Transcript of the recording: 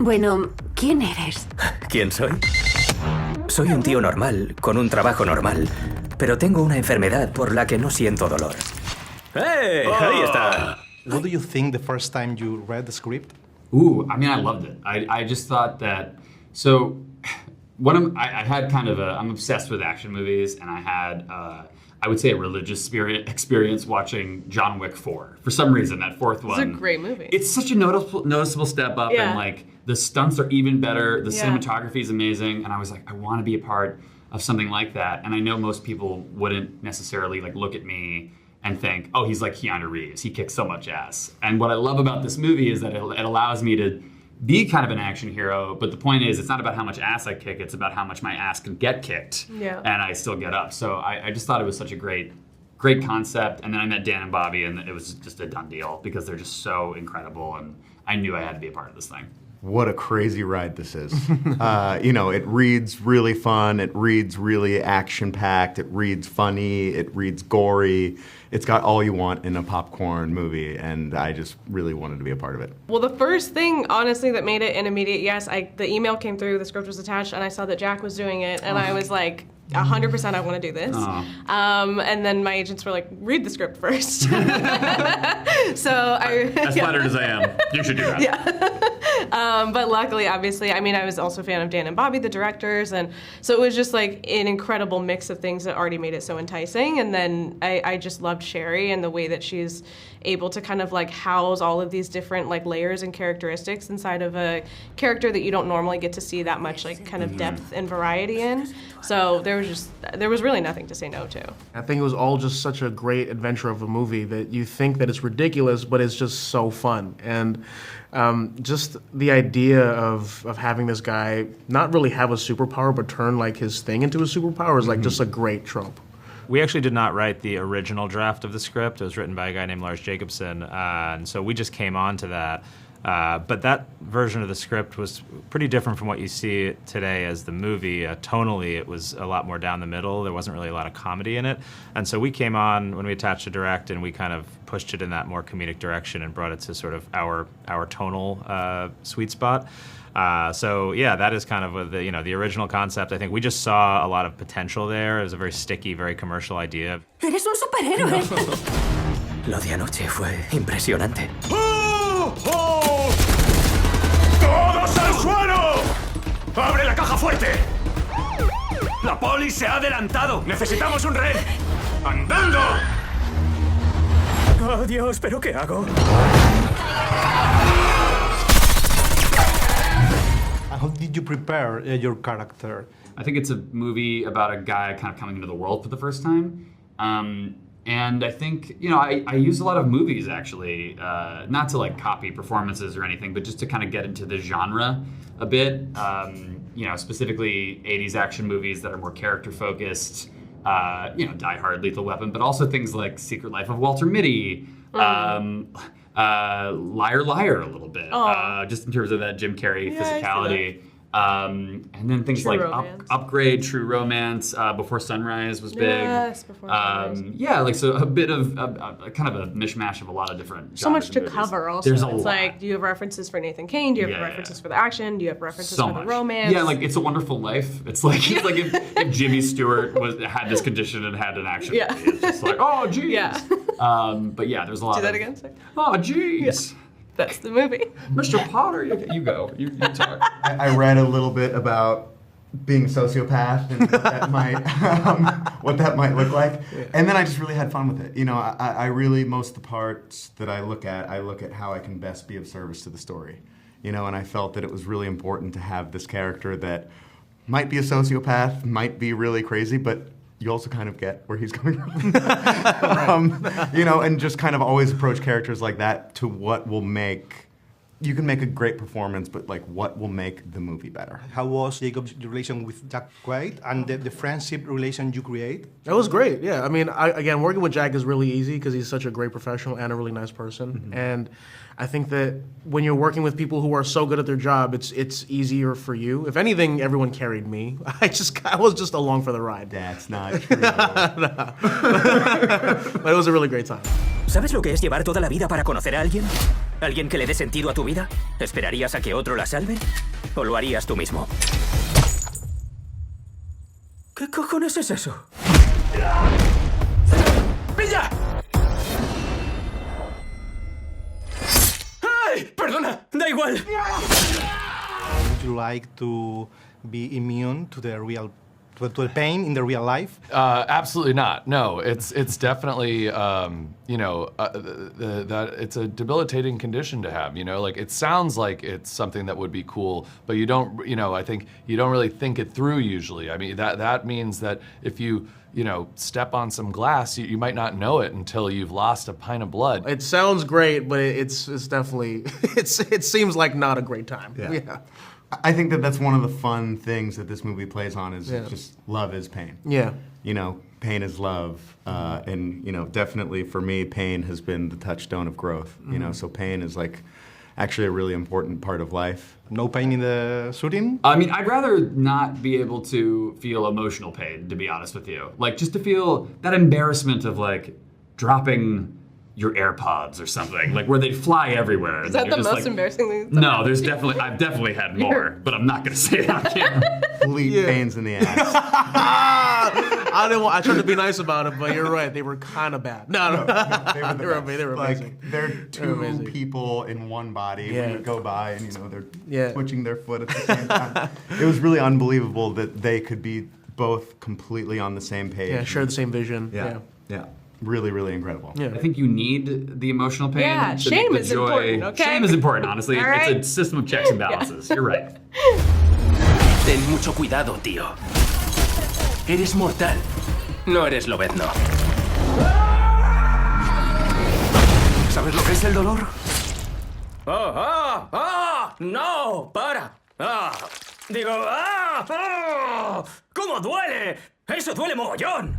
Bueno, ¿quién eres? ¿Quién soy? Soy un tío normal, con un trabajo normal, pero tengo una enfermedad por la que no siento dolor. ¡Hey! Ahí está. What do you think the first time you read the script? Ooh, I mean, I loved it. I just thought that, so I had kind of I'm obsessed with action movies, and I had, I would say, a religious experience watching John Wick 4. For some reason, that fourth one. It's a great movie. It's such a noticeable step up, and like the stunts are even better. The cinematography is amazing, and I was like, I want to be a part of something like that. And I know most people wouldn't necessarily like look at me and think, oh, he's like Keanu Reeves. He kicks so much ass. And what I love about this movie is that it allows me to be kind of an action hero, but the point is, it's not about how much ass I kick, it's about how much my ass can get kicked, and I still get up. So I just thought it was such a great concept, and then I met Dan and Bobby, and it was just a done deal, because they're just so incredible, and I knew I had to be a part of this thing. What a crazy ride this is. You know, it reads really fun, it reads really action-packed, it reads funny, it reads gory. It's got all you want in a popcorn movie, and I just really wanted to be a part of it. Well, the first thing, honestly, that made it an immediate yes, the email came through, the script was attached, and I saw that Jack was doing it, and I was like, 100% I want to do this. And then my agents were like, read the script first. So as flattered as I am, you should do that. But luckily, obviously, I mean, I was also a fan of Dan and Bobby, the directors, and so it was just like an incredible mix of things that already made it so enticing. And then I just loved Sherry and the way that she's able to kind of like house all of these different like layers and characteristics inside of a character that you don't normally get to see that much like kind of depth and variety in. So there was really nothing to say no to. I think it was all just such a great adventure of a movie that you think that it's ridiculous, but it's just so fun. And just the idea of having this guy not really have a superpower, but turn like his thing into a superpower is like just a great trope. We actually did not write the original draft of the script. It was written by a guy named Lars Jacobson, and so we just came on to that. But that version of the script was pretty different from what you see today as the movie. Tonally, it was a lot more down the middle. There wasn't really a lot of comedy in it. And so we came on when we attached to direct, and we kind of pushed it in that more comedic direction and brought it to sort of our tonal sweet spot. So yeah, that is kind of the original concept. I think we just saw a lot of potential there. It was a very sticky, very commercial idea. ¡Eres un superhéroe! Lo de anoche fue impresionante. ¡Todos al suelo! ¡Abre la caja fuerte! ¡La poli se ha adelantado! ¡Necesitamos un red! ¡Andando! Oh, Dios, ¿pero qué hago? How did you prepare your character? I think it's a movie about a guy kind of coming into the world for the first time. And I think, I use a lot of movies, actually, not to like copy performances or anything, but just to kind of get into the genre a bit. Specifically 80s action movies that are more character-focused, Die Hard, Lethal Weapon, but also things like Secret Life of Walter Mitty, Liar Liar a little bit, just in terms of that Jim Carrey physicality. And then things True like Romance. Upgrade, True Romance, Before Sunrise was big. Yes, Before Sunrise. So a bit of kind of a mishmash of a lot of different So much genres to of movies. cover also. There's a It's lot. like, do you have references for Nathan Kane? Do you have references for the action? Do you have references So for much. the romance? Yeah, like It's a Wonderful Life. It's like if Jimmy Stewart had this condition and had an action movie. It's just like, oh, geez. Yeah. But yeah, there's a lot Do that of... again, sir? Oh, geez. That's the movie. Mr. Potter, you go. You talk. I read a little bit about being a sociopath and what that might look like, and then I just really had fun with it. I really, most of the parts that I look at how I can best be of service to the story. And I felt that it was really important to have this character that might be a sociopath, might be really crazy, but you also kind of get where he's coming from. And just kind of always approach characters like that to what will make... You can make a great performance, but like what will make the movie better? How was Jacob's relation with Jack Quaid and the friendship relation you create? It was great, yeah. I mean, again, working with Jack is really easy because he's such a great professional and a really nice person. Mm-hmm. And I think that when you're working with people who are so good at their job, it's easier for you. If anything, everyone carried me. I was just along for the ride. That's not true. But it was a really great time. ¿Sabes lo que es llevar toda la vida para conocer a alguien? ¿Alguien que le dé sentido a tu vida? ¿Esperarías a que otro la salve? ¿O lo harías tú mismo? ¿Qué cojones es eso? ¡Pilla! ¡Ay! ¡Perdona! Da igual. Would you like to be immune to the to the pain in the real life? Absolutely not. No, it's definitely that it's a debilitating condition to have. Like it sounds like it's something that would be cool, but you don't. I think you don't really think it through usually. I mean that means that if you step on some glass, you might not know it until you've lost a pint of blood. It sounds great, but it's definitely it seems like not a great time. Yeah. I think that's one of the fun things that this movie plays on is just love is pain. Yeah. Pain is love, and definitely for me, pain has been the touchstone of growth. So pain is like actually a really important part of life. No pain in the shooting? I mean, I'd rather not be able to feel emotional pain, to be honest with you. Like, just to feel that embarrassment of, like, dropping your AirPods or something, like where they fly everywhere. Is that the most embarrassing thing? No, I've definitely had more, but I'm not gonna say it on camera. Complete pains in the ass. I tried to be nice about it, but you're right. They were kind of bad. No. They were amazing. Like, they're two people in one body when you go by and, they're twitching their foot at the same time. It was really unbelievable that they could be both completely on the same page. Yeah, share the same vision. Yeah. Really, really incredible. Yeah. I think you need the emotional pain. Yeah, to shame make the is joy. important, okay? Shame is important, honestly. All right. It's a system of checks and balances. You're right. Ten mucho cuidado, tío. Eres mortal. No eres lobezno. ¿Sabes lo que es el dolor? ¡No! ¡Para! ¡Cómo duele! ¡Eso duele mogollón!